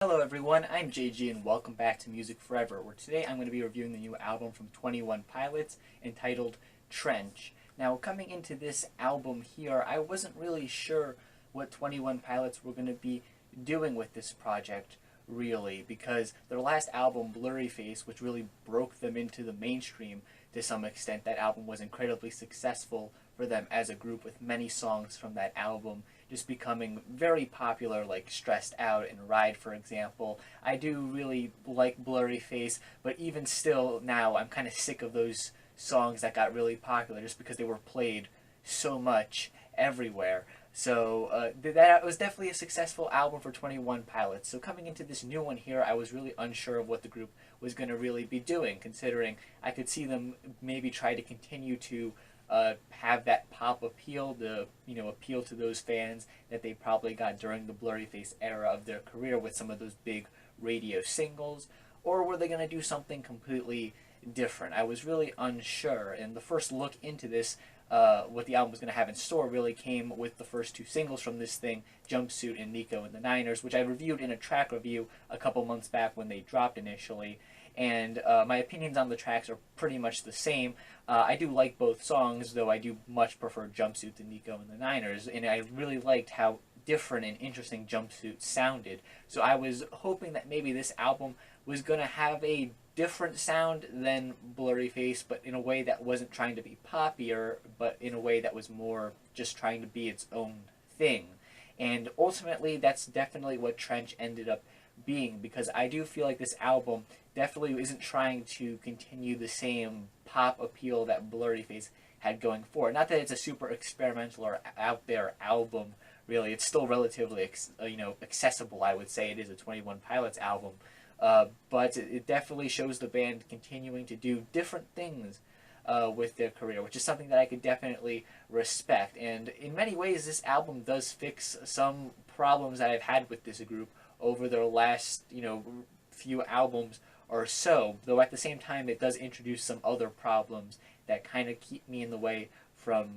Hello everyone, I'm JG and welcome back to Music Forever, where today I'm going to be reviewing the new album from 21 Pilots entitled Trench. Now, coming into this album here, I wasn't really sure what 21 Pilots were going to be doing with this project, really, because their last album, Blurry Face, which really broke them into the mainstream to some extent, that album was incredibly successful for them as a group, with many songs from that album just becoming very popular, like Stressed Out and Ride, for example. I do really like Blurry Face, but even still now I'm kind of sick of those songs that got really popular just because they were played so much everywhere. So that was definitely a successful album for 21 Pilots. So coming into this new one here, I was really unsure of what the group was going to really be doing, considering I could see them maybe try to continue to have that pop appeal, to appeal to those fans that they probably got during the Blurry Face era of their career with some of those big radio singles, or were they going to do something completely different? I was really unsure, and the first look into this, what the album was going to have in store, really came with the first two singles from this thing, Jumpsuit and Nico and the Niners, which I reviewed in a track review a couple months back when they dropped initially. And my opinions on the tracks are pretty much the same. I do like both songs, though I do much prefer Jumpsuit to Nico and the Niners, and I really liked how different and interesting Jumpsuit sounded. So I was hoping that maybe this album was going to have a different sound than Blurry Face, but in a way that wasn't trying to be poppier, but in a way that was more just trying to be its own thing. And ultimately, that's definitely what Trench ended up being, because I do feel like this album definitely isn't trying to continue the same pop appeal that Blurry Face had going for it. Not that it's a super experimental or out there album, really. It's still relatively accessible, I would say. It is a 21 Pilots album. But it definitely shows the band continuing to do different things with their career, which is something that I could definitely respect. And in many ways, this album does fix some problems that I've had with this group over their last, few albums or so, though at the same time it does introduce some other problems that kind of keep me in the way from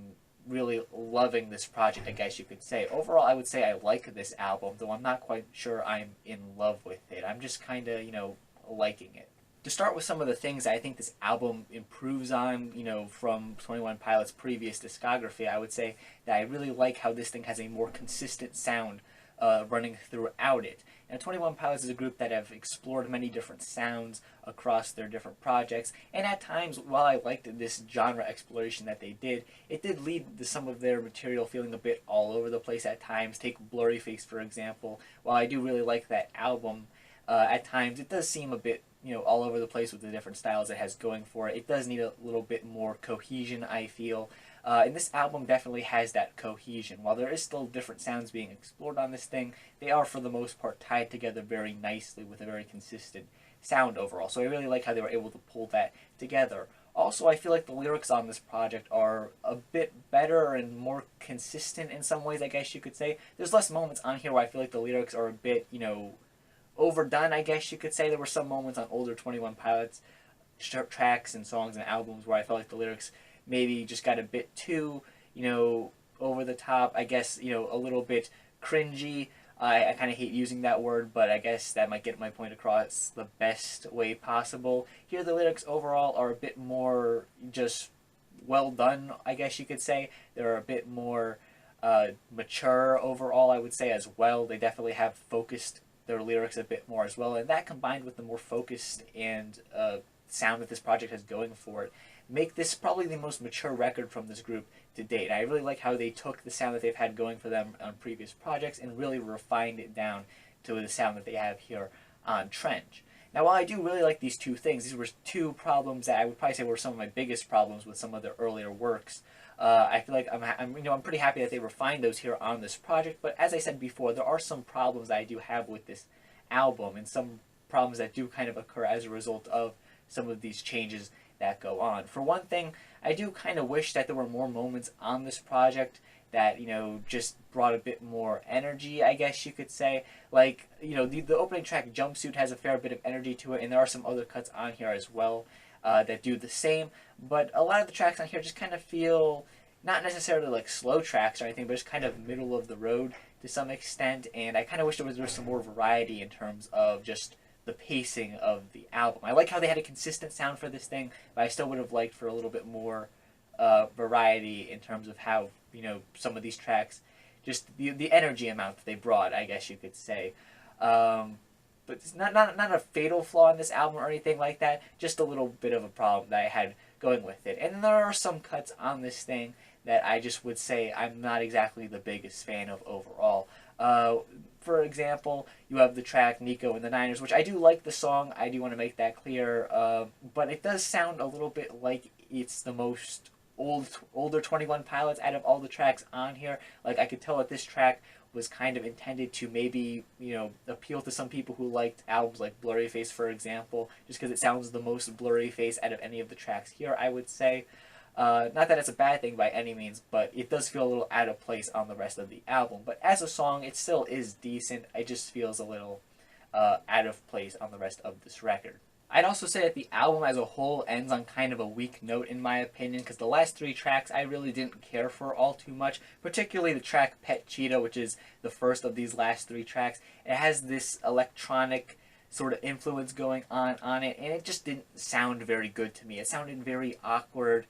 really loving this project, I guess you could say. Overall, I would say I like this album, though I'm not quite sure I'm in love with it. I'm just kind of, liking it. To start with some of the things that I think this album improves on, from 21 Pilots' previous discography, I would say that I really like how this thing has a more consistent sound running throughout it. Now, 21 Pilots is a group that have explored many different sounds across their different projects, and at times, while I liked this genre exploration that they did, it did lead to some of their material feeling a bit all over the place at times. Take Blurry Face, for example. While I do really like that album, at times it does seem a bit all over the place with the different styles it has going for it. It does need a little bit more cohesion, I feel. And this album definitely has that cohesion. While there is still different sounds being explored on this thing, they are for the most part tied together very nicely with a very consistent sound overall. So I really like how they were able to pull that together. Also, I feel like the lyrics on this project are a bit better and more consistent in some ways, I guess you could say. There's less moments on here where I feel like the lyrics are a bit, overdone, I guess you could say. There were some moments on older 21 Pilots tracks and songs and albums where I felt like the lyrics maybe just got a bit too, over the top, I guess, a little bit cringy. I kind of hate using that word, but I guess that might get my point across the best way possible. Here, the lyrics overall are a bit more just well done, I guess you could say. They're a bit more mature overall, I would say, as well. They definitely have focused their lyrics a bit more as well, and that combined with the more focused and sound that this project has going for it, make this probably the most mature record from this group to date. I really like how they took the sound that they've had going for them on previous projects and really refined it down to the sound that they have here on Trench. Now, while I do really like these two things, these were two problems that I would probably say were some of my biggest problems with some of their earlier works. I feel like I'm pretty happy that they refined those here on this project. But as I said before, there are some problems that I do have with this album, and some problems that do kind of occur as a result of some of these changes that go on. For one thing, I do kind of wish that there were more moments on this project that, just brought a bit more energy, I guess you could say. Like, the opening track, Jumpsuit, has a fair bit of energy to it, and there are some other cuts on here as well that do the same. But a lot of the tracks on here just kind of feel not necessarily like slow tracks or anything, but just kind of middle of the road to some extent, and I kind of wish there was some more variety in terms of just the pacing of the album. I like how they had a consistent sound for this thing, but I still would have liked for a little bit more variety in terms of how, some of these tracks, just the energy amount that they brought, I guess you could say. But it's not a fatal flaw in this album or anything like that, just a little bit of a problem that I had going with it. And there are some cuts on this thing that I just would say I'm not exactly the biggest fan of overall. For example, you have the track Nico and the Niners, which I do like the song, I do want to make that clear, but it does sound a little bit like it's the most older 21 Pilots out of all the tracks on here. Like, I could tell that this track was kind of intended to maybe, appeal to some people who liked albums like Blurryface, for example, just because it sounds the most Blurryface out of any of the tracks here, I would say. Not that it's a bad thing by any means, but it does feel a little out of place on the rest of the album. But as a song, it still is decent. It just feels a little out of place on the rest of this record. I'd also say that the album as a whole ends on kind of a weak note in my opinion, because the last 3 tracks I really didn't care for all too much, particularly the track Pet Cheetah, which is the first of these last 3 tracks. It has this electronic sort of influence going on it, and it just didn't sound very good to me. It sounded very awkward,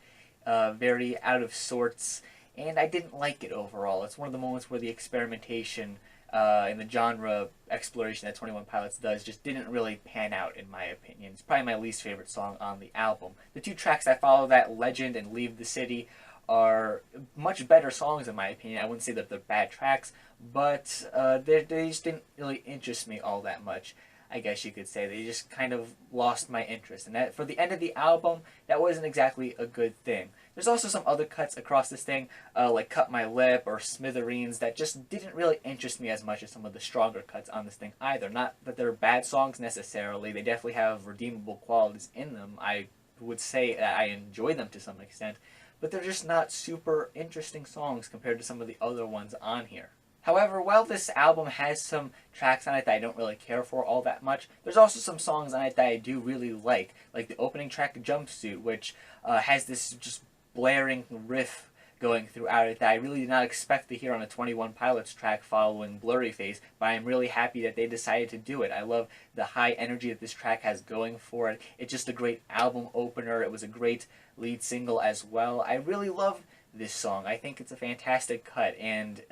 very out of sorts, and I didn't like it overall. It's one of the moments where the experimentation and the genre exploration that 21 Pilots does just didn't really pan out, in my opinion. It's probably my least favorite song on the album. The 2 tracks that follow that, Legend and Leave the City, are much better songs in my opinion. I wouldn't say that they're bad tracks, but they just didn't really interest me all that much, I guess you could say. They just kind of lost my interest. And that, for the end of the album, that wasn't exactly a good thing. There's also some other cuts across this thing, like Cut My Lip or Smithereens, that just didn't really interest me as much as some of the stronger cuts on this thing either. Not that they're bad songs necessarily. They definitely have redeemable qualities in them. I would say that I enjoy them to some extent, but they're just not super interesting songs compared to some of the other ones on here. However, while this album has some tracks on it that I don't really care for all that much, there's also some songs on it that I do really like the opening track Jumpsuit, which has this just blaring riff going throughout it that I really did not expect to hear on a 21 Pilots track following Blurryface, but I'm really happy that they decided to do it. I love the high energy that this track has going for it. It's just a great album opener. It was a great lead single as well. I really love this song. I think it's a fantastic cut and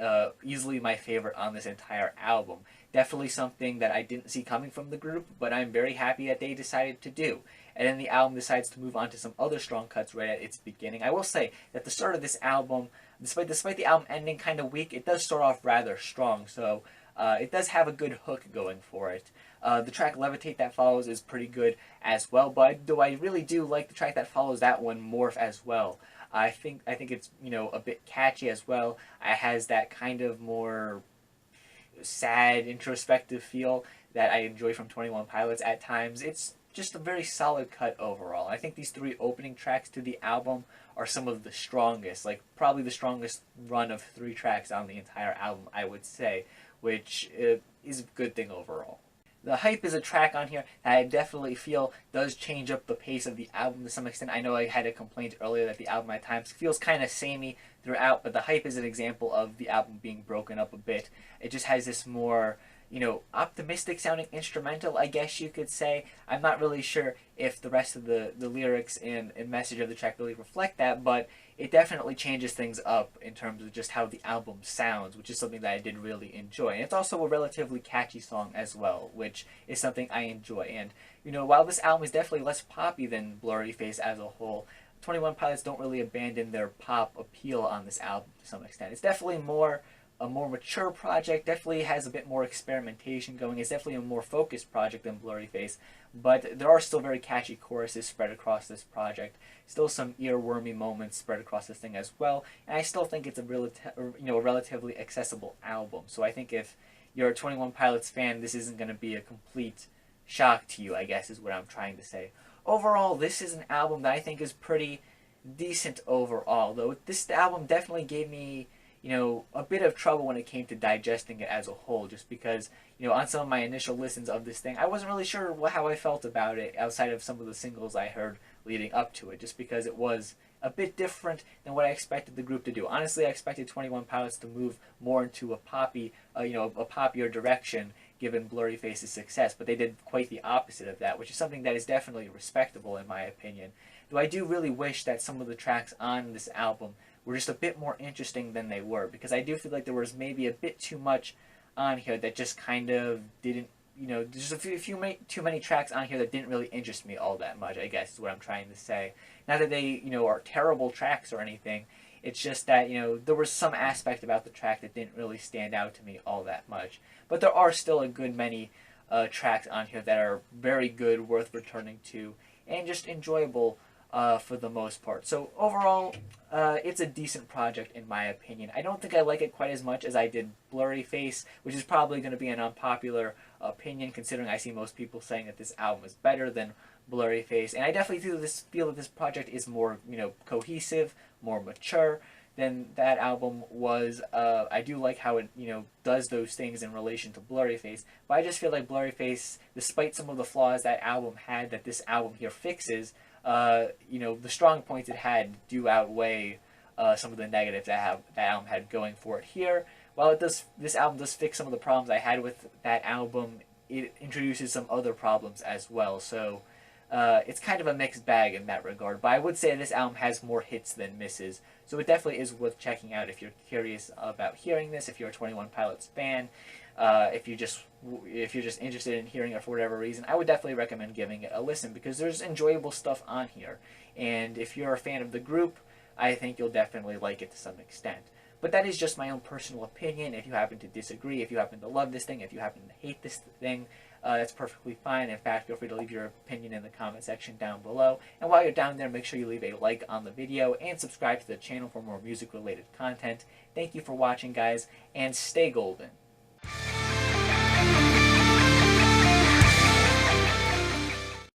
easily my favorite on this entire album. Definitely something that I didn't see coming from the group, but I'm very happy that they decided to do. And then the album decides to move on to some other strong cuts right at its beginning. I will say that the start of this album, despite the album ending kind of weak, it does start off rather strong, so it does have a good hook going for it. The track Levitate that follows is pretty good as well, but though I really do like the track that follows that one, Morph, as well. I think it's, a bit catchy as well. It has that kind of more sad, introspective feel that I enjoy from 21 Pilots at times. It's just a very solid cut overall. I think these 3 opening tracks to the album are some of the strongest, like probably the strongest run of 3 tracks on the entire album, I would say, which is a good thing overall. The Hype is a track on here that I definitely feel does change up the pace of the album to some extent. I know I had a complaint earlier that the album at times feels kind of samey throughout, but The Hype is an example of the album being broken up a bit. It just has this more, optimistic sounding instrumental, I guess you could say. I'm not really sure if the rest of the lyrics and message of the track really reflect that, but it definitely changes things up in terms of just how the album sounds, which is something that I did really enjoy. And it's also a relatively catchy song as well, which is something I enjoy. And, while this album is definitely less poppy than Blurryface as a whole, 21 Pilots don't really abandon their pop appeal on this album to some extent. It's definitely a more mature project, definitely has a bit more experimentation going. It's definitely a more focused project than Blurryface, but there are still very catchy choruses spread across this project. Still some earwormy moments spread across this thing as well, and I still think it's a relatively accessible album. So I think if you're a 21 Pilots fan, this isn't going to be a complete shock to you, I guess is what I'm trying to say. Overall, this is an album that I think is pretty decent overall, though this album definitely gave me a bit of trouble when it came to digesting it as a whole, just because, on some of my initial listens of this thing, I wasn't really sure how I felt about it outside of some of the singles I heard leading up to it, just because it was a bit different than what I expected the group to do. Honestly, I expected 21 Pilots to move more into a poppy, a poppier direction, given Blurryface's success, but they did quite the opposite of that, which is something that is definitely respectable in my opinion. Though I do really wish that some of the tracks on this album were just a bit more interesting than they were, because I do feel like there was maybe a bit too much on here that just kind of didn't, there's a few too many tracks on here that didn't really interest me all that much, I guess is what I'm trying to say. Not that they, are terrible tracks or anything. It's just that, there was some aspect about the track that didn't really stand out to me all that much. But there are still a good many tracks on here that are very good, worth returning to, and just enjoyable for the most part. So overall, it's a decent project in my opinion. I don't think I like it quite as much as I did Blurryface, which is probably going to be an unpopular opinion considering I see most people saying that this album is better than Blurryface. And I definitely feel that this project is more, cohesive, more mature than that album was. I do like how it, does those things in relation to Blurryface, but I just feel like Blurryface, despite some of the flaws that album had, that this album here fixes, the strong points it had do outweigh some of the negatives that album had going for it here. While this album does fix some of the problems I had with that album, it introduces some other problems as well. So it's kind of a mixed bag in that regard. But I would say this album has more hits than misses. So it definitely is worth checking out if you're curious about hearing this, if you're a 21 Pilots fan. If you're just interested in hearing it for whatever reason, I would definitely recommend giving it a listen because there's enjoyable stuff on here. And if you're a fan of the group, I think you'll definitely like it to some extent. But that is just my own personal opinion. If you happen to disagree, if you happen to love this thing, if you happen to hate this thing, that's perfectly fine. In fact, feel free to leave your opinion in the comment section down below. And while you're down there, make sure you leave a like on the video and subscribe to the channel for more music-related content. Thank you for watching, guys, and stay golden.